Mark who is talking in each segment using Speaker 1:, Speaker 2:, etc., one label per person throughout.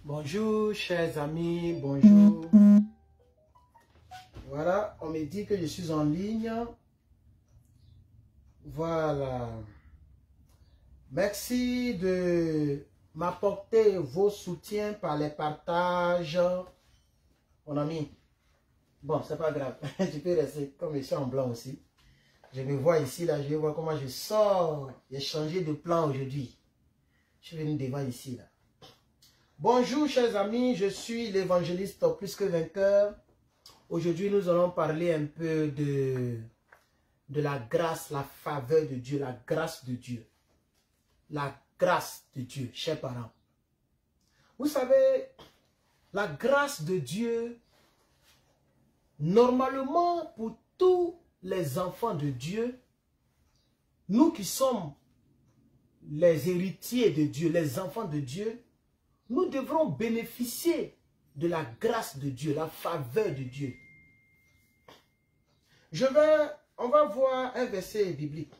Speaker 1: Bonjour chers amis, bonjour. Voilà, on me dit que je suis en ligne. Voilà. Merci de m'apporter vos soutiens par les partages. Mon ami. Bon, c'est pas grave. Je peux rester comme je suis en blanc aussi. Je me vois ici, là, je vais voir comment je sors. J'ai changé de plan aujourd'hui. Je suis venu devant ici, là. Bonjour chers amis, je suis l'évangéliste plus que vainqueur. Aujourd'hui nous allons parler un peu de la grâce, la faveur de Dieu, la grâce de Dieu. La grâce de Dieu, chers parents. Vous savez, la grâce de Dieu, normalement pour tous les enfants de Dieu, nous qui sommes les héritiers de Dieu, les enfants de Dieu, nous devrons bénéficier de la grâce de Dieu, la faveur de Dieu. On va voir un verset biblique.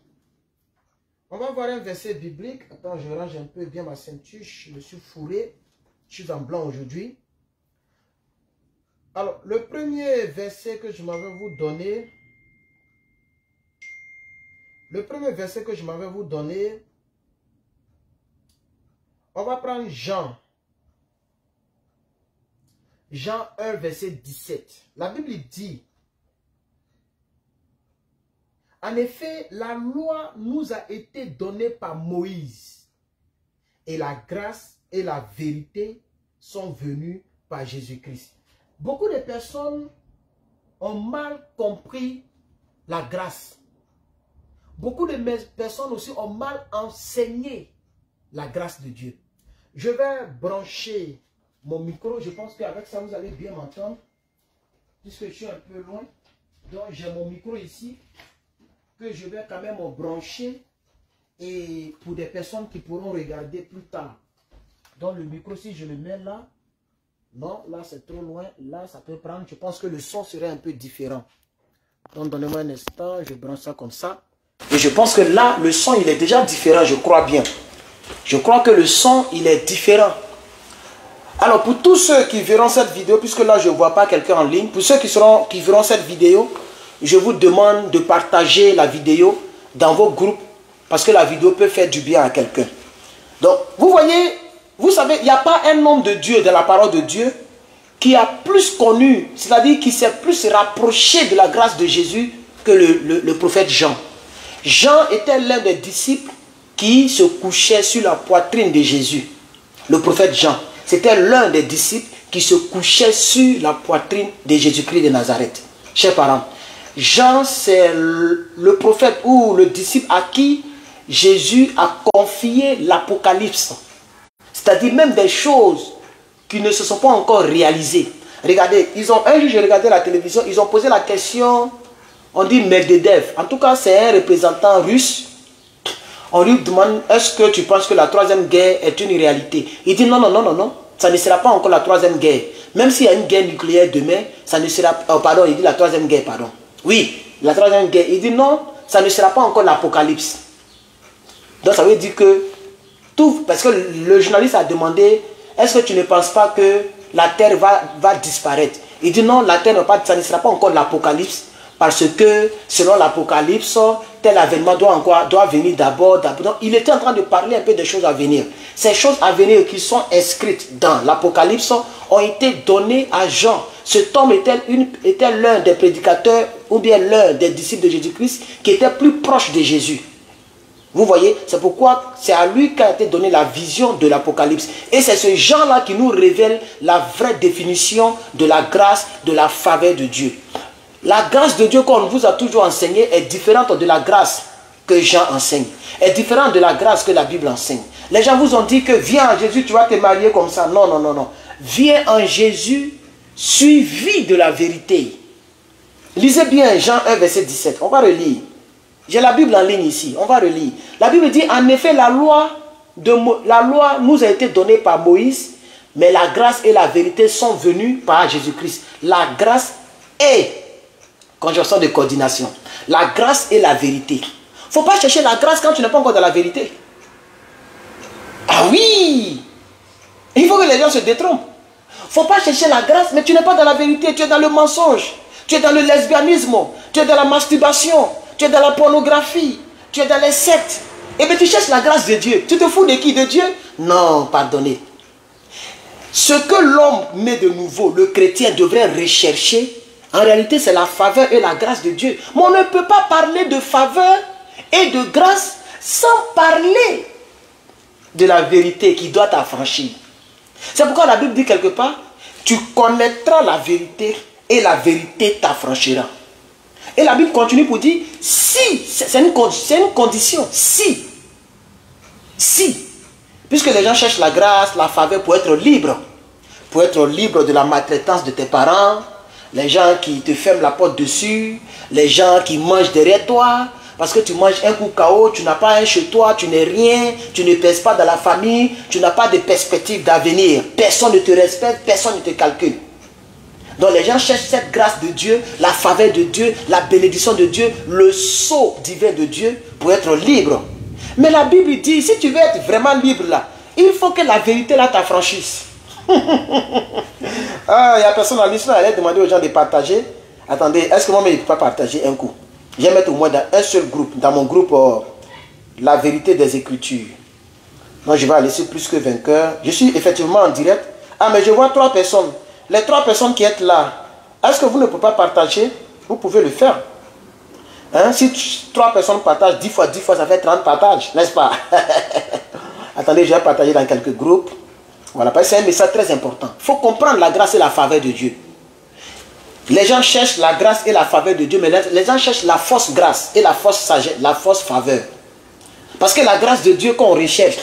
Speaker 1: On va voir un verset biblique. Attends, je range un peu bien ma ceinture. Je me suis fourré. Je suis en blanc aujourd'hui. Alors, le premier verset que je m'avais vous donné. Le premier verset que je m'avais vous donné. On va prendre Jean. Jean 1, verset 17. La Bible dit, en effet, la loi nous a été donnée par Moïse, et la grâce et la vérité sont venues par Jésus-Christ. Beaucoup de personnes ont mal compris la grâce. Beaucoup de personnes aussi ont mal enseigné la grâce de Dieu. Je vais brancher mon micro, je pense qu'avec ça vous allez bien m'entendre, puisque je suis un peu loin. Donc j'ai mon micro ici, que je vais quand même brancher, et pour des personnes qui pourront regarder plus tard. Donc le micro, si je le mets là, non, là c'est trop loin, là ça peut prendre, je pense que le son serait un peu différent. Donc donnez-moi un instant, je branche ça comme ça. Et je pense que là, le son il est déjà différent, je crois bien. Je crois que le son il est différent. Alors pour tous ceux qui verront cette vidéo, puisque là je ne vois pas quelqu'un en ligne, pour ceux qui verront cette vidéo, je vous demande de partager la vidéo dans vos groupes, parce que la vidéo peut faire du bien à quelqu'un. Donc vous voyez, vous savez, il n'y a pas un homme de Dieu, de la parole de Dieu, qui a plus connu, c'est-à-dire qui s'est plus rapproché de la grâce de Jésus que le prophète Jean. Jean était l'un des disciples qui se couchait sur la poitrine de Jésus. Le prophète Jean. C'était l'un des disciples qui se couchait sur la poitrine de Jésus-Christ de Nazareth. Chers parents, Jean, c'est le prophète ou le disciple à qui Jésus a confié l'Apocalypse. C'est-à-dire même des choses qui ne se sont pas encore réalisées. Regardez, un jour j'ai regardé la télévision, ils ont posé la question, on dit Medvedev. En tout cas, c'est un représentant russe. On lui demande, est-ce que tu penses que la troisième guerre est une réalité? Il dit non, non, non, non, non. Ça ne sera pas encore la troisième guerre. Même s'il y a une guerre nucléaire demain, ça ne sera pas... pardon, il dit la troisième guerre, pardon. Oui, la troisième guerre. Il dit non, ça ne sera pas encore l'Apocalypse. Donc ça veut dire que tout... Parce que le journaliste a demandé, est-ce que tu ne penses pas que la terre va disparaître? Il dit non, la terre ça ne sera pas encore l'Apocalypse. Parce que selon l'Apocalypse, tel avènement doit venir d'abord. Donc, il était en train de parler un peu des choses à venir. Ces choses à venir qui sont inscrites dans l'Apocalypse ont été données à Jean. Cet homme était l'un des prédicateurs ou bien l'un des disciples de Jésus-Christ qui était plus proche de Jésus. Vous voyez, c'est pourquoi c'est à lui qu'a été donnée la vision de l'Apocalypse. Et c'est ce Jean-là qui nous révèle la vraie définition de la grâce, de la faveur de Dieu. La grâce de Dieu qu'on vous a toujours enseignée est différente de la grâce que Jean enseigne. Est différente de la grâce que la Bible enseigne. Les gens vous ont dit que viens en Jésus, tu vas te marier comme ça. Non, non, non, non. Viens en Jésus suivi de la vérité. Lisez bien Jean 1, verset 17. On va relire. J'ai la Bible en ligne ici. On va relire. La Bible dit, en effet, la loi nous a été donnée par Moïse, mais la grâce et la vérité sont venues par Jésus-Christ. La grâce est... Conjonction de coordination. La grâce et la vérité. Il ne faut pas chercher la grâce quand tu n'es pas encore dans la vérité. Ah oui! Il faut que les gens se détrompent. Il ne faut pas chercher la grâce, mais tu n'es pas dans la vérité, tu es dans le mensonge, tu es dans le lesbianisme, tu es dans la masturbation, tu es dans la pornographie, tu es dans les sectes. Et bien tu cherches la grâce de Dieu. Tu te fous de qui? De Dieu? Non, pardonnez. Ce que l'homme né de nouveau, le chrétien, devrait rechercher, en réalité, c'est la faveur et la grâce de Dieu. Mais on ne peut pas parler de faveur et de grâce sans parler de la vérité qui doit t'affranchir. C'est pourquoi la Bible dit quelque part, tu connaîtras la vérité et la vérité t'affranchira. Et la Bible continue pour dire, si, c'est une condition, si, puisque les gens cherchent la grâce, la faveur pour être libre de la maltraitance de tes parents, les gens qui te ferment la porte dessus, les gens qui mangent derrière toi, parce que tu manges un coup KO, tu n'as pas un chez toi, tu n'es rien, tu ne pèses pas dans la famille, tu n'as pas de perspective d'avenir, personne ne te respecte, personne ne te calcule. Donc les gens cherchent cette grâce de Dieu, la faveur de Dieu, la bénédiction de Dieu, le sceau divin de Dieu pour être libre. Mais la Bible dit, si tu veux être vraiment libre là, il faut que la vérité là t'affranchisse. Ah, il y a personne en ligne, elle a demandé aux gens de partager. Attendez, est-ce que moi-même je ne peux pas partager un coup? Je vais mettre au moins dans un seul groupe, dans mon groupe La vérité des Écritures. Donc je vais aller sur plus que vainqueur. Je suis effectivement en direct. Ah, mais je vois 3 personnes. Les 3 personnes qui êtes là, est-ce que vous ne pouvez pas partager? Vous pouvez le faire. Hein? Si 3 personnes partagent 10 fois, ça fait 30 partages, n'est-ce pas? Attendez, je vais partager dans quelques groupes. Voilà, parce que c'est un message très important. Il faut comprendre la grâce et la faveur de Dieu. Les gens cherchent la grâce et la faveur de Dieu, mais les gens cherchent la fausse grâce et la fausse sagesse, la fausse faveur. Parce que la grâce de Dieu qu'on recherche,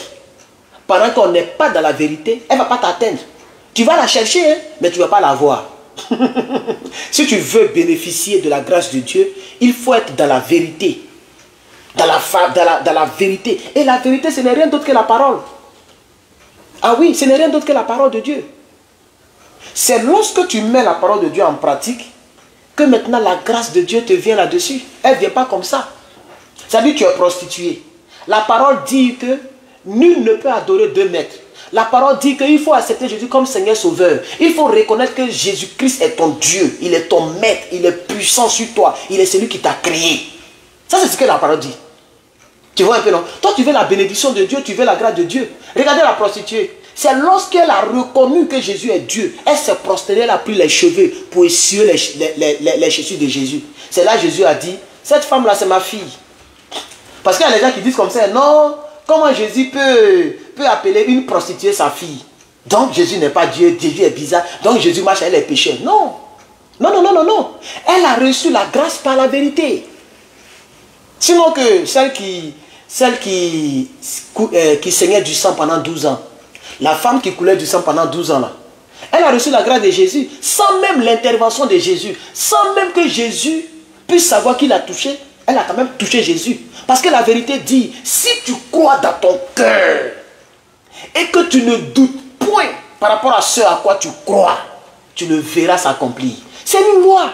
Speaker 1: pendant qu'on n'est pas dans la vérité, elle ne va pas t'atteindre. Tu vas la chercher, hein, mais tu ne vas pas la voir. Si tu veux bénéficier de la grâce de Dieu, il faut être dans la vérité. Dans la vérité. Et la vérité, ce n'est rien d'autre que la parole. Ah oui, ce n'est rien d'autre que la parole de Dieu. C'est lorsque tu mets la parole de Dieu en pratique que maintenant la grâce de Dieu te vient là-dessus. Elle ne vient pas comme ça. Ça veut dire que tu es prostitué. La parole dit que nul ne peut adorer 2 maîtres. La parole dit qu'il faut accepter Jésus comme Seigneur Sauveur. Il faut reconnaître que Jésus-Christ est ton Dieu. Il est ton maître. Il est puissant sur toi. Il est celui qui t'a créé. Ça, c'est ce que la parole dit. Tu vois un peu, non? Toi, tu veux la bénédiction de Dieu, tu veux la grâce de Dieu. Regardez la prostituée. C'est lorsqu'elle a reconnu que Jésus est Dieu. Elle s'est prosternée, elle a pris les cheveux pour essuyer les chaussures de Jésus. C'est là que Jésus a dit, cette femme-là, c'est ma fille. Parce qu'il y a des gens qui disent comme ça, non, comment Jésus peut appeler une prostituée sa fille? Donc Jésus n'est pas Dieu, Jésus est bizarre, donc Jésus marche avec les pécheurs. Non. Non, non, non, non, non. Elle a reçu la grâce par la vérité. Sinon que celle qui saignait du sang pendant 12 ans, la femme qui coulait du sang pendant 12 ans là, elle a reçu la grâce de Jésus, sans même l'intervention de Jésus, sans même que Jésus puisse savoir qui l'a touché, elle a quand même touché Jésus. Parce que la vérité dit, si tu crois dans ton cœur, et que tu ne doutes point par rapport à ce à quoi tu crois, tu le verras s'accomplir. C'est une loi.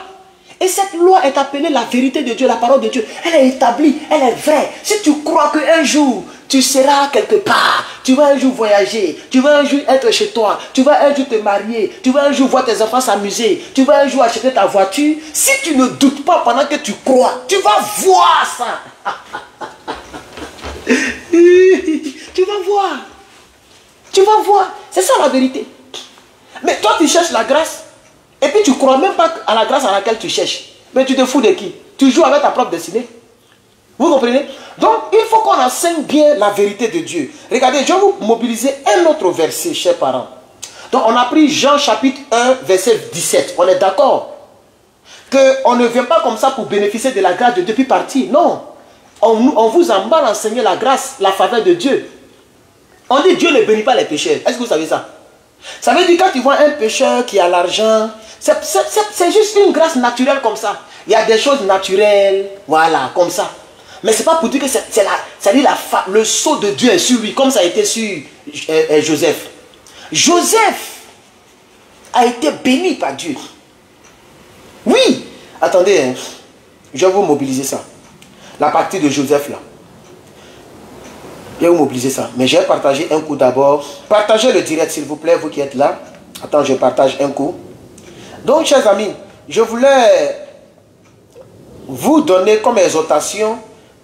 Speaker 1: Et cette loi est appelée la vérité de Dieu, la parole de Dieu. Elle est établie, elle est vraie. Si tu crois qu'un jour, tu seras quelque part, tu vas un jour voyager, tu vas un jour être chez toi, tu vas un jour te marier, tu vas un jour voir tes enfants s'amuser, tu vas un jour acheter ta voiture, si tu ne doutes pas pendant que tu crois, tu vas voir ça. Tu vas voir. Tu vas voir. C'est ça la vérité. Mais toi, tu cherches la grâce. Et puis tu ne crois même pas à la grâce à laquelle tu cherches. Mais tu te fous de qui? Tu joues avec ta propre destinée. Vous comprenez? Donc il faut qu'on enseigne bien la vérité de Dieu. Regardez, je vais vous mobiliser un autre verset, chers parents. Donc on a pris Jean chapitre 1, verset 17. On est d'accord qu'on ne vient pas comme ça pour bénéficier de la grâce de Dieu puis partir. Non. On vous emballe à enseigner la grâce, la faveur de Dieu. On dit Dieu ne bénit pas les pécheurs. Est-ce que vous savez ça? Ça veut dire quand tu vois un pécheur qui a l'argent, c'est juste une grâce naturelle comme ça. Il y a des choses naturelles, voilà, comme ça. Mais ce n'est pas pour dire que le sceau de Dieu est sur lui, comme ça a été sur Joseph. Joseph a été béni par Dieu. Oui, attendez, hein, je vais vous mobiliser ça. La partie de Joseph là. Je vais m'obliger ça. Mais je vais partager un coup d'abord. Partagez le direct, s'il vous plaît, vous qui êtes là. Attends, je partage un coup. Donc, chers amis, je voulais vous donner comme exhortation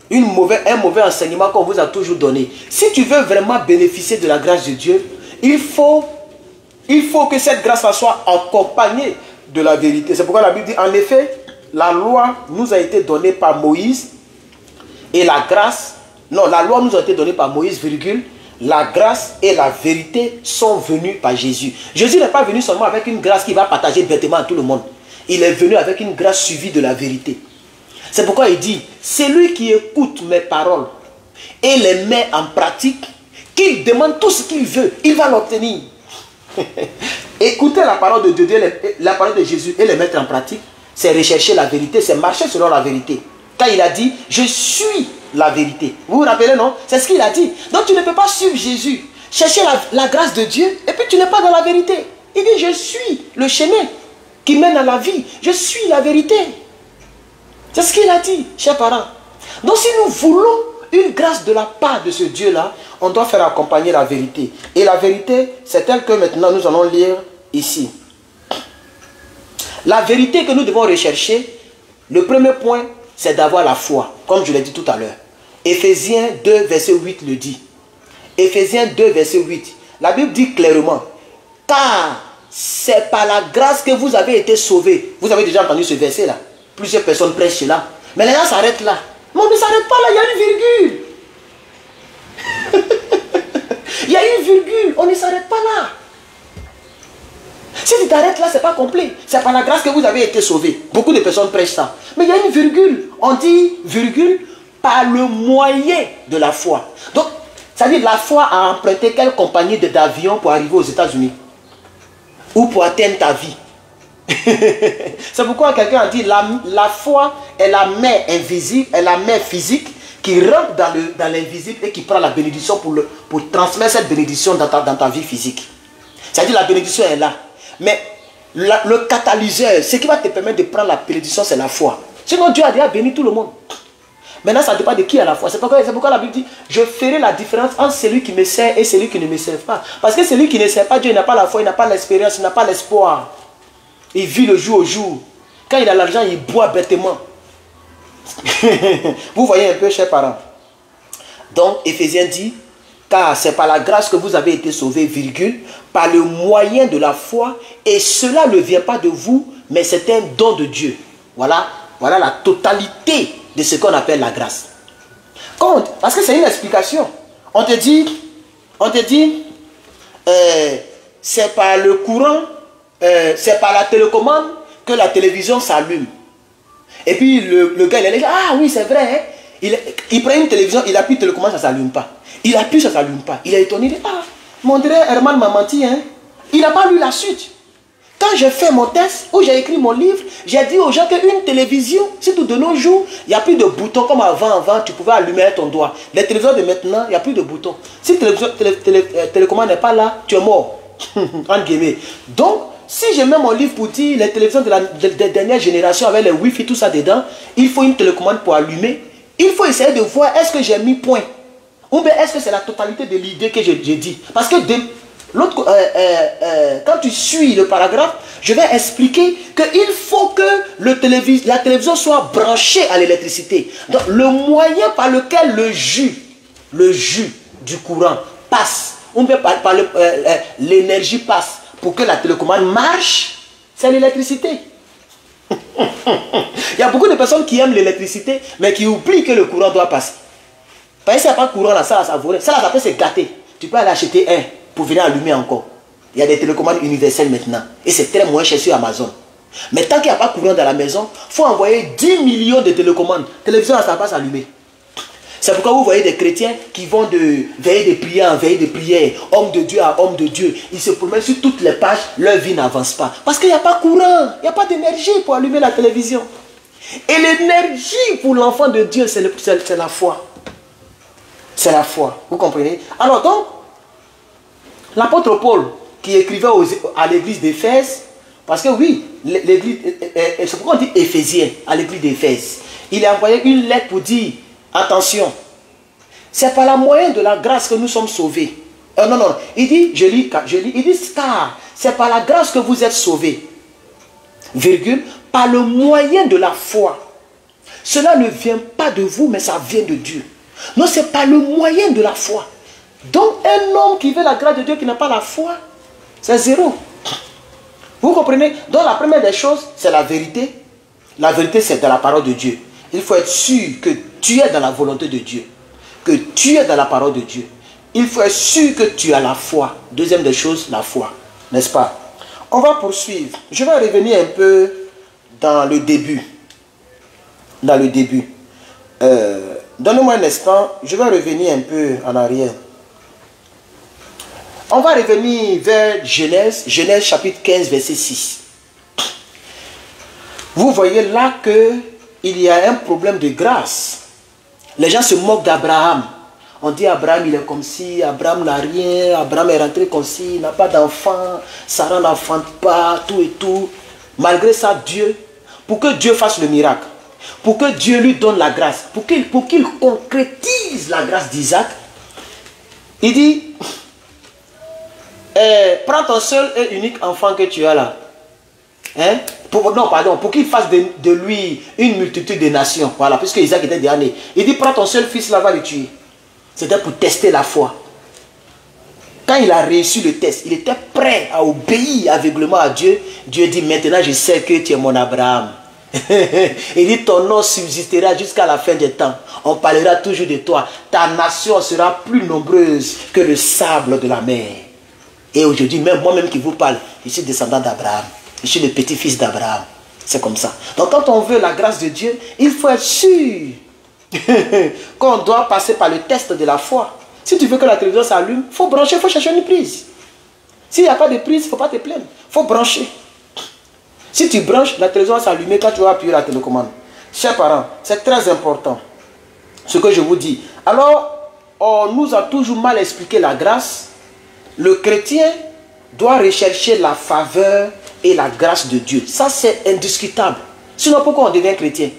Speaker 1: un mauvais enseignement qu'on vous a toujours donné. Si tu veux vraiment bénéficier de la grâce de Dieu, il faut que cette grâce soit accompagnée de la vérité. C'est pourquoi la Bible dit, en effet, la loi nous a été donnée par Moïse et la grâce, non, la loi nous a été donnée par Moïse, virgule, la grâce et la vérité sont venues par Jésus. Jésus n'est pas venu seulement avec une grâce qui va partager bêtement à tout le monde. Il est venu avec une grâce suivie de la vérité. C'est pourquoi il dit, celui qui écoute mes paroles et les met en pratique, qu'il demande tout ce qu'il veut, il va l'obtenir. Écouter la parole de Dieu, la parole de Jésus et les mettre en pratique, c'est rechercher la vérité, c'est marcher selon la vérité. Quand il a dit, je suis la vérité. Vous vous rappelez, non? C'est ce qu'il a dit. Donc tu ne peux pas suivre Jésus, chercher la grâce de Dieu, et puis tu n'es pas dans la vérité. Il dit, je suis le chemin qui mène à la vie. Je suis la vérité. C'est ce qu'il a dit, chers parents. Donc si nous voulons une grâce de la part de ce Dieu-là, on doit faire accompagner la vérité. Et la vérité, c'est telle que maintenant nous allons lire ici. La vérité que nous devons rechercher, le premier point, c'est d'avoir la foi, comme je l'ai dit tout à l'heure. Éphésiens 2, verset 8 le dit. Éphésiens 2, verset 8. La Bible dit clairement, car c'est par la grâce que vous avez été sauvés. Vous avez déjà entendu ce verset-là. Plusieurs personnes prêchent cela. Mais les gens s'arrêtent là. Mais on ne s'arrête pas là, il y a une virgule. Il y a une virgule, on ne s'arrête pas là. Si tu t'arrêtes là, ce n'est pas complet. C'est par la grâce que vous avez été sauvés. Beaucoup de personnes prêchent ça. Mais il y a une virgule. On dit virgule par le moyen de la foi. Donc, ça veut dire la foi a emprunté quelle compagnie d'avion pour arriver aux États-Unis ou pour atteindre ta vie. C'est pourquoi quelqu'un a dit la foi est la main invisible, est la main physique qui rentre dans l'invisible et qui prend la bénédiction pour transmettre cette bénédiction dans ta vie physique. C'est-à-dire la bénédiction est là. Mais le catalyseur, ce qui va te permettre de prendre la bénédiction, c'est la foi. Sinon Dieu a déjà béni tout le monde. Maintenant ça dépend de qui a la foi. C'est pourquoi la Bible dit, je ferai la différence entre celui qui me sert et celui qui ne me sert pas. Parce que celui qui ne sert pas Dieu, il n'a pas la foi, il n'a pas l'expérience, il n'a pas l'espoir. Il vit le jour au jour. Quand il a l'argent, il boit bêtement. Vous voyez un peu, chers parents. Donc, Éphésiens dit, car c'est par la grâce que vous avez été sauvés, virgule, par le moyen de la foi, et cela ne vient pas de vous, mais c'est un don de Dieu. Voilà la totalité de ce qu'on appelle la grâce. Parce que c'est une explication. On te dit, c'est par le courant, c'est par la télécommande que la télévision s'allume. Et puis le gars, il dit, ah oui, c'est vrai. Hein? Il prend une télévision, il appuie télécommande, ça ne s'allume pas. Il appuie, ça ne s'allume pas. Il est étonné, il dit, ah, mon frère Herman m'a menti. Hein? Il n'a pas lu la suite. Quand j'ai fait mon test, où j'ai écrit mon livre, j'ai dit aux gens qu'une télévision, surtout de nos jours, il n'y a plus de boutons comme avant, tu pouvais allumer avec ton doigt. Les téléviseurs de maintenant, il n'y a plus de boutons. Si télécommande n'est pas là, tu es mort. Entre guillemets. Donc, si je mets mon livre pour dire les télévisions de la dernière génération avec les Wi-Fi, tout ça dedans, il faut une télécommande pour allumer. Il faut essayer de voir est-ce que j'ai mis point. Ou bien est-ce que c'est la totalité de l'idée que j'ai dit. Parce que quand tu suis le paragraphe, je vais expliquer qu'il faut que la télévision soit branchée à l'électricité. Donc le moyen par lequel le jus du courant passe, ou bien par l'énergie passe pour que la télécommande marche, c'est l'électricité. Il y a beaucoup de personnes qui aiment l'électricité, mais qui oublient que le courant doit passer. Parce que s'il n'y a pas de courant là, ça va se gâter. Tu peux aller acheter un pour venir allumer encore. Il y a des télécommandes universelles maintenant. Et c'est très moins cher sur Amazon. Mais tant qu'il n'y a pas de courant dans la maison, il faut envoyer 10 millions de télécommandes. Télévision, ça ne va pas s'allumer. C'est pourquoi vous voyez des chrétiens qui vont de veiller de prière en veille de prière, homme de Dieu à homme de Dieu. Ils se promènent sur toutes les pages, leur vie n'avance pas. Parce qu'il n'y a pas de courant, il n'y a pas d'énergie pour allumer la télévision. Et l'énergie pour l'enfant de Dieu, c'est la foi. C'est la foi, vous comprenez? Alors donc, l'apôtre Paul, qui écrivait à l'église d'Éphèse, parce que oui, c'est pourquoi on dit Éphésiens, à l'église d'Éphèse. Il a envoyé une lettre pour dire, attention, C'est par la moyen de la grâce que nous sommes sauvés. Non, il dit, je lis, il dit, car c'est par la grâce que vous êtes sauvés, virgule, par le moyen de la foi. Cela ne vient pas de vous, mais ça vient de Dieu. Non, c'est par le moyen de la foi. Donc, un homme qui veut la grâce de Dieu, qui n'a pas la foi, c'est zéro. Vous comprenez? Donc, la première des choses, c'est la vérité. La vérité, c'est dans la parole de Dieu. Il faut être sûr que tu es dans la volonté de Dieu. Que tu es dans la parole de Dieu. Il faut être sûr que tu as la foi. Deuxième des choses, la foi. N'est-ce pas? On va poursuivre. Je vais revenir un peu dans le début. Dans le début. Donnez-moi un instant. Je vais revenir un peu en arrière. On va revenir vers Genèse. Genèse chapitre 15, verset 6. Vous voyez là qu'il y a un problème de grâce. Les gens se moquent d'Abraham. On dit Abraham il est comme si, Abraham n'a rien, Abraham est rentré comme si, il n'a pas d'enfant, Sarah n'enfante pas, tout et tout. Malgré ça, Dieu, pour que Dieu fasse le miracle, pour que Dieu lui donne la grâce, pour qu'il concrétise la grâce d'Isaac, il dit, prends ton seul et unique enfant que tu as là. Hein? Pour qu'il fasse de lui une multitude de nations. Voilà, puisque Isaac était déjà né. Il dit, prends ton seul fils là, va le tuer. C'était pour tester la foi. Quand il a réussi le test, il était prêt à obéir aveuglément à Dieu. Dieu dit, maintenant je sais que tu es mon Abraham. Il dit, ton nom subsistera jusqu'à la fin des temps. On parlera toujours de toi. Ta nation sera plus nombreuse que le sable de la mer. Et aujourd'hui, même moi-même qui vous parle, je suis descendant d'Abraham. Je suis le petit-fils d'Abraham. C'est comme ça. Donc quand on veut la grâce de Dieu, il faut être sûr qu'on doit passer par le test de la foi. Si tu veux que la télévision s'allume, il faut brancher, il faut chercher une prise. S'il n'y a pas de prise, il ne faut pas te plaindre. Il faut brancher. Si tu branches, la télévision va s'allumer quand tu vas appuyer la télécommande. Chers parents, c'est très important ce que je vous dis. Alors, on nous a toujours mal expliqué la grâce. Le chrétien doit rechercher la faveur et la grâce de Dieu. Ça, c'est indiscutable. Sinon, pourquoi on devient chrétien?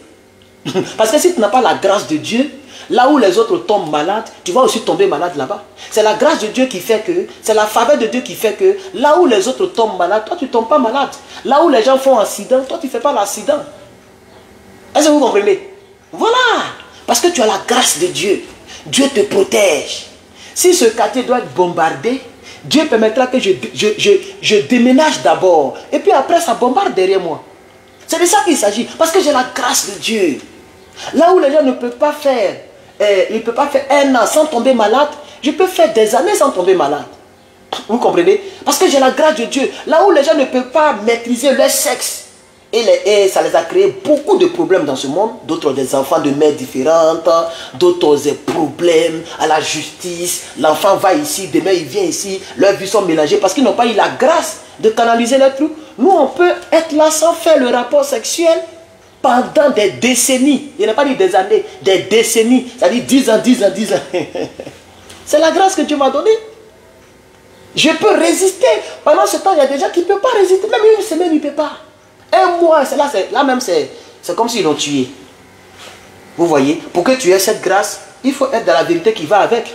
Speaker 1: Parce que si tu n'as pas la grâce de Dieu, là où les autres tombent malades, tu vas aussi tomber malade là-bas. C'est la grâce de Dieu qui fait que, c'est la faveur de Dieu qui fait que, là où les autres tombent malades, toi tu ne tombes pas malade. Là où les gens font accident, toi tu ne fais pas l'accident. Est-ce que vous comprenez? Voilà. Parce que tu as la grâce de Dieu. Dieu te protège. Si ce quartier doit être bombardé, Dieu permettra que je déménage d'abord. Et puis après, ça bombarde derrière moi. C'est de ça qu'il s'agit. Parce que j'ai la grâce de Dieu. Là où les gens ne peuvent pas faire, ils ne peuvent pas faire un an sans tomber malade, je peux faire des années sans tomber malade. Vous comprenez? Parce que j'ai la grâce de Dieu. Là où les gens ne peuvent pas maîtriser leur sexe, et ça les a créé beaucoup de problèmes dans ce monde. D'autres ont des enfants de mères différentes, d'autres ont des problèmes à la justice. L'enfant va ici, demain il vient ici, leurs vies sont mélangées parce qu'ils n'ont pas eu la grâce de canaliser leurs trucs. Nous, on peut être là sans faire le rapport sexuel pendant des décennies. Il n'a pas dit des années, des décennies. C'est-à-dire 10 ans, 10 ans, 10 ans. C'est la grâce que Dieu m'a donnée. Je peux résister. Pendant ce temps, il y a des gens qui ne peuvent pas résister. Même une semaine, ils ne peuvent pas. Un mois, là même, c'est comme s'ils l'ont tué. Vous voyez, pour que tu aies cette grâce, il faut être dans la vérité qui va avec.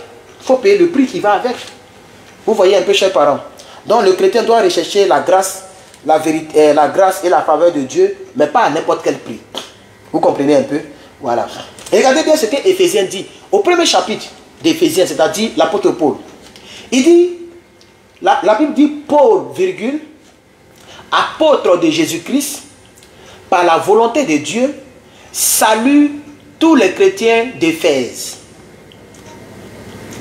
Speaker 1: Il faut payer le prix qui va avec. Vous voyez un peu, chers parents. Donc, le chrétien doit rechercher la grâce, la vérité, la grâce et la faveur de Dieu, mais pas à n'importe quel prix. Vous comprenez un peu? Voilà. Et regardez bien ce que Éphésiens dit. Au premier chapitre d'Éphésiens, c'est-à-dire l'apôtre Paul. Il dit, la Bible dit Paul, virgule, apôtre de Jésus-Christ, par la volonté de Dieu, salue tous les chrétiens d'Éphèse.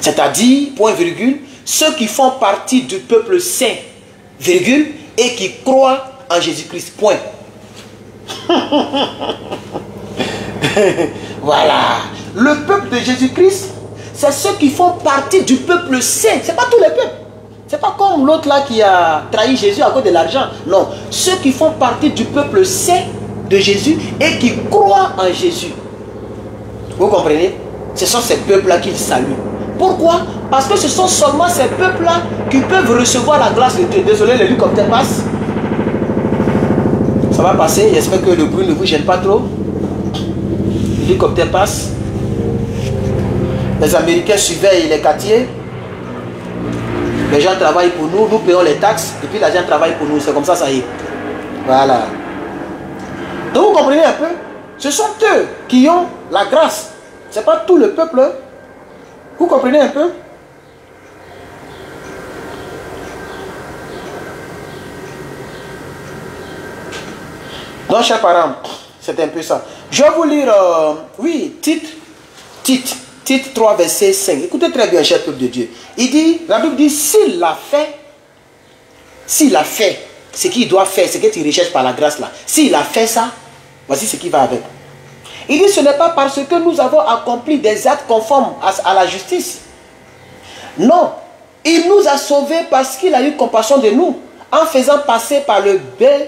Speaker 1: C'est-à-dire, point virgule, ceux qui font partie du peuple saint, virgule, et qui croient en Jésus-Christ, point. Voilà. Le peuple de Jésus-Christ, c'est ceux qui font partie du peuple saint. Ce n'est pas tous les peuples. Ce n'est pas comme l'autre là qui a trahi Jésus à cause de l'argent. Non. Ceux qui font partie du peuple saint de Jésus et qui croient en Jésus. Vous comprenez? Ce sont ces peuples-là qu'il salue. Pourquoi? Parce que ce sont seulement ces peuples-là qui peuvent recevoir la grâce de Dieu. Désolé, l'hélicoptère passe. Ça va passer. J'espère que le bruit ne vous gêne pas trop. L'hélicoptère passe. Les Américains surveillent les quartiers. Les gens travaillent pour nous, nous payons les taxes, et puis les gens travaillent pour nous. C'est comme ça, ça y est. Voilà. Donc vous comprenez un peu? Ce sont eux qui ont la grâce. Ce n'est pas tout le peuple. Vous comprenez un peu? Donc, chers parents, c'est un peu ça. Je vais vous lire, oui, Tite 3, verset 5. Écoutez très bien, cher peuple de Dieu. Il dit, la Bible dit, s'il l'a fait, ce qu'il doit faire, ce que tu recherches par la grâce là, s'il a fait ça, voici ce qui va avec. Il dit, ce n'est pas parce que nous avons accompli des actes conformes à la justice. Non, il nous a sauvés parce qu'il a eu compassion de nous, en faisant passer par le bain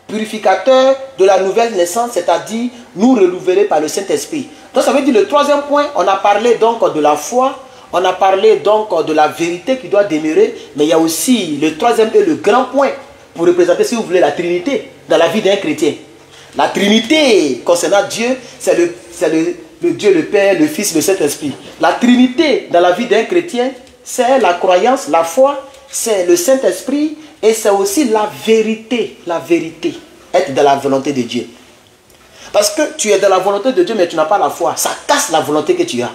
Speaker 1: purificateur de la nouvelle naissance, c'est-à-dire nous renouveler par le Saint-Esprit. Donc ça veut dire le troisième point, on a parlé donc de la foi, on a parlé donc de la vérité qui doit demeurer, mais il y a aussi le troisième et le grand point pour représenter, si vous voulez, la Trinité dans la vie d'un chrétien. La Trinité concernant Dieu, c'est le Dieu, le Père, le Fils, le Saint-Esprit. La Trinité dans la vie d'un chrétien, c'est la croyance, la foi, c'est le Saint-Esprit et c'est aussi la vérité. La vérité, être dans la volonté de Dieu. Parce que tu es dans la volonté de Dieu, mais tu n'as pas la foi. Ça casse la volonté que tu as.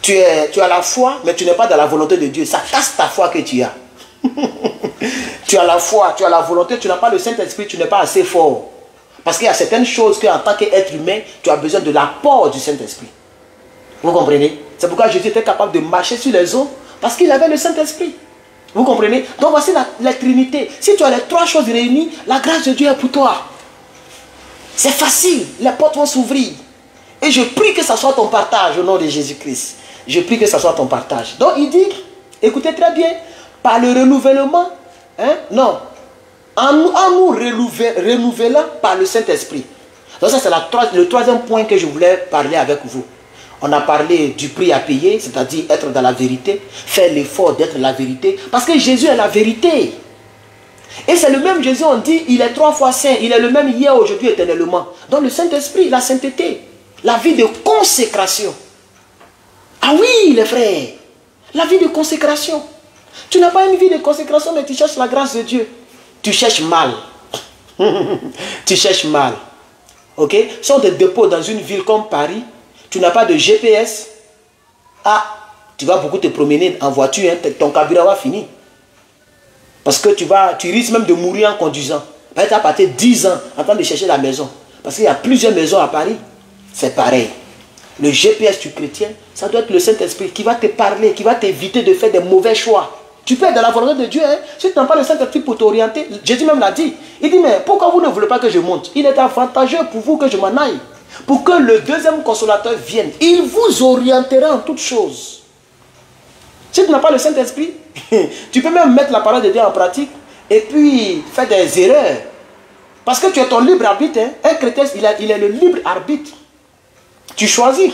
Speaker 1: Tu as la foi, mais tu n'es pas dans la volonté de Dieu. Ça casse ta foi que tu as. Tu as la foi, tu as la volonté, tu n'as pas le Saint-Esprit, tu n'es pas assez fort. Parce qu'il y a certaines choses qu'en tant qu'être humain, tu as besoin de l'apport du Saint-Esprit. Vous comprenez? C'est pourquoi Jésus était capable de marcher sur les eaux, parce qu'il avait le Saint-Esprit. Vous comprenez? Donc voici la Trinité. Si tu as les trois choses réunies, la grâce de Dieu est pour toi. C'est facile, les portes vont s'ouvrir. Et je prie que ça soit ton partage au nom de Jésus-Christ. Je prie que ça soit ton partage. Donc il dit, écoutez très bien, par le renouvellement, non, en nous renouvelant par le Saint-Esprit. Donc ça c'est le troisième point que je voulais parler avec vous. On a parlé du prix à payer, c'est-à-dire être dans la vérité, faire l'effort d'être la vérité, parce que Jésus est la vérité. Et c'est le même Jésus, on dit, il est 3 fois saint, il est le même hier, aujourd'hui, éternellement. Donc le Saint-Esprit, la sainteté, la vie de consécration. Ah oui, les frères, la vie de consécration. Tu n'as pas une vie de consécration, mais tu cherches la grâce de Dieu. Tu cherches mal. Tu cherches mal. Ok? Si on te dépose dans une ville comme Paris, tu n'as pas de GPS. Ah, tu vas beaucoup te promener en voiture, hein, ton carburant va finir. Parce que tu risques même de mourir en conduisant. Tu vas passer 10 ans en train de chercher la maison. Parce qu'il y a plusieurs maisons à Paris. C'est pareil. Le GPS du chrétien, ça doit être le Saint-Esprit qui va te parler, qui va t'éviter de faire des mauvais choix. Tu peux être dans la volonté de Dieu. Hein? Si tu n'as pas le Saint-Esprit pour t'orienter, Jésus même l'a dit. Il dit, mais pourquoi vous ne voulez pas que je monte? Il est avantageux pour vous que je m'en aille. Pour que le deuxième consolateur vienne. Il vous orientera en toutes choses. Si tu n'as pas le Saint-Esprit, tu peux même mettre la parole de Dieu en pratique et puis faire des erreurs. Parce que tu es ton libre arbitre. Hein? Un chrétien, il est le libre arbitre. Tu choisis.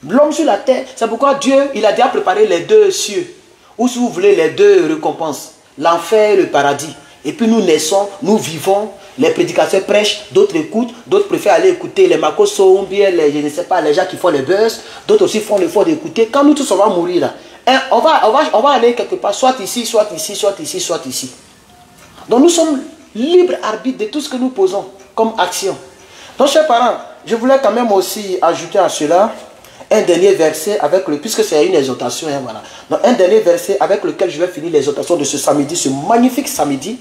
Speaker 1: L'homme sur la terre, c'est pourquoi Dieu, il a déjà préparé les deux cieux. Ou si vous voulez, les deux récompenses. L'enfer et le paradis. Et puis nous naissons, nous vivons, les prédicateurs prêchent, d'autres écoutent, d'autres préfèrent aller écouter les Makoso, bien les, je ne sais pas, les gens qui font les buzz, d'autres aussi font l'effort d'écouter. Quand nous tous on va mourir là, hein, on va aller quelque part, soit ici, soit ici, soit ici, soit ici. Donc nous sommes libres arbitres de tout ce que nous posons comme action. Donc chers parents, je voulais quand même aussi ajouter à cela un dernier verset avec puisque c'est une exhortation, hein, voilà. Donc un dernier verset avec lequel je vais finir l'exhortation de ce samedi, ce magnifique samedi.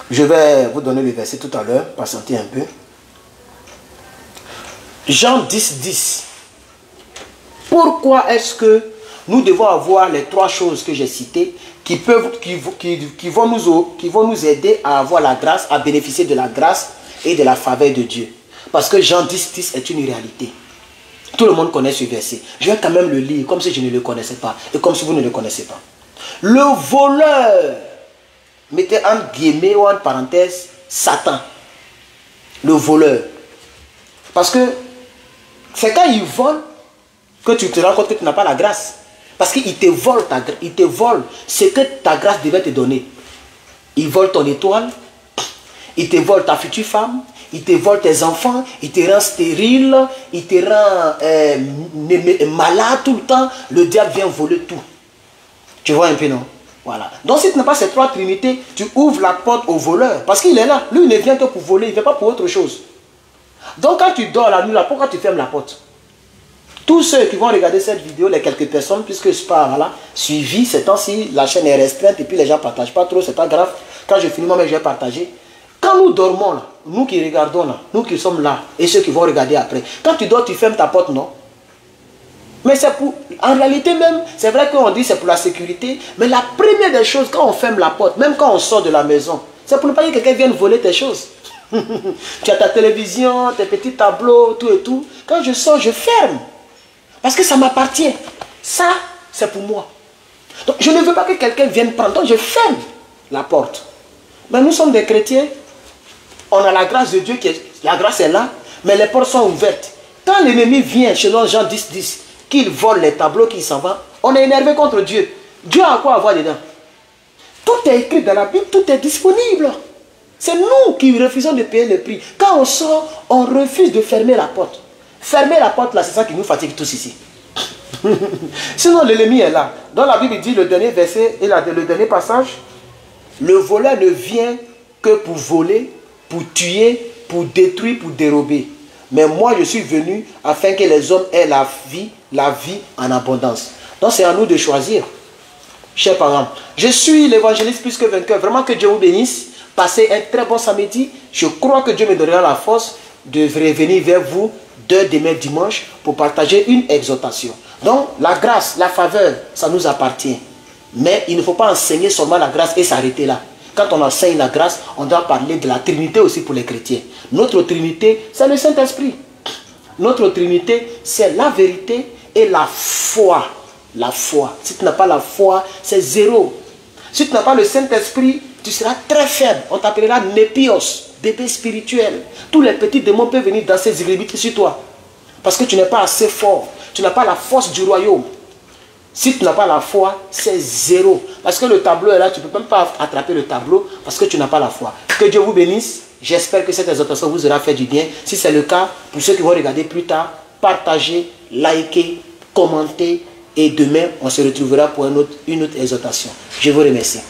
Speaker 1: Je vais vous donner le verset tout à l'heure, patientez un peu. Jean 10, 10. Pourquoi est-ce que nous devons avoir les trois choses que j'ai citées qui vont nous aider à avoir la grâce, à bénéficier de la grâce et de la faveur de Dieu? Parce que Jean 10, 10 est une réalité. Tout le monde connaît ce verset. Je vais quand même le lire comme si je ne le connaissais pas et comme si vous ne le connaissez pas. Le voleur, mettez en guillemets ou en parenthèse, Satan. Le voleur. Parce que c'est quand il vole que tu te rends compte que tu n'as pas la grâce. Parce qu'il te vole ce que ta grâce devait te donner. Il vole ton étoile, il te vole ta future femme, il te vole tes enfants, il te rend stérile, il te rend malade tout le temps. Le diable vient voler tout. Tu vois un peu, non? Voilà. Donc si tu n'as pas ces trois trinités, tu ouvres la porte au voleur. Parce qu'il est là. Lui, il ne vient que pour voler, il ne vient pas pour autre chose. Donc quand tu dors la nuit, là, pourquoi tu fermes la porte? Tous ceux qui vont regarder cette vidéo, les quelques personnes, puisque je parle là, suivi, ces temps-ci, la chaîne est restreinte et puis les gens ne partagent pas trop, c'est pas grave. Quand je finis, moi, je vais partager. Quand nous dormons là, nous qui regardons là, nous qui sommes là, et ceux qui vont regarder après, quand tu dors, tu fermes ta porte, non? Mais c'est pour, en réalité même, c'est vrai qu'on dit c'est pour la sécurité, mais la première des choses, quand on ferme la porte, même quand on sort de la maison, c'est pour ne pas que quelqu'un vienne voler tes choses. Tu as ta télévision, tes petits tableaux, tout et tout. Quand je sors, je ferme. Parce que ça m'appartient. Ça, c'est pour moi. Donc, je ne veux pas que quelqu'un vienne prendre. Donc, je ferme la porte. Mais nous sommes des chrétiens. On a la grâce de Dieu. La grâce est là. Mais les portes sont ouvertes. Quand l'ennemi vient, selon Jean 10, qu'il vole les tableaux, qu'il s'en va, on est énervé contre Dieu. Dieu a quoi à voir dedans? Tout est écrit dans la Bible. Tout est disponible. C'est nous qui refusons de payer le prix. Quand on sort, on refuse de fermer la porte. Fermer la porte là, c'est ça qui nous fatigue tous ici. Sinon l'ennemi est là. Dans la Bible, il dit le dernier verset et le dernier passage, le voleur ne vient que pour voler, pour tuer, pour détruire, pour dérober. Mais moi je suis venu afin que les hommes aient la vie en abondance. Donc c'est à nous de choisir. Chers parents, je suis l'évangéliste plus que vainqueur. Vraiment que Dieu vous bénisse. Passez un très bon samedi. Je crois que Dieu me donnera la force de revenir vers vous demain dimanche pour partager une exhortation. Donc la grâce, la faveur, ça nous appartient. Mais il ne faut pas enseigner seulement la grâce et s'arrêter là. Quand on enseigne la grâce, on doit parler de la Trinité aussi pour les chrétiens. Notre Trinité, c'est le Saint-Esprit. Notre Trinité, c'est la vérité et la foi. La foi. Si tu n'as pas la foi, c'est zéro. Si tu n'as pas le Saint-Esprit, tu seras très faible. On t'appellera Népios, bébé spirituel. Tous les petits démons peuvent venir danser zigribites sur toi. Parce que tu n'es pas assez fort. Tu n'as pas la force du royaume. Si tu n'as pas la foi, c'est zéro. Parce que le tableau est là, tu ne peux même pas attraper le tableau parce que tu n'as pas la foi. Que Dieu vous bénisse. J'espère que cette exhortation vous aura fait du bien. Si c'est le cas, pour ceux qui vont regarder plus tard, partagez, likez, commentez. Et demain, on se retrouvera pour une autre exhortation. Je vous remercie.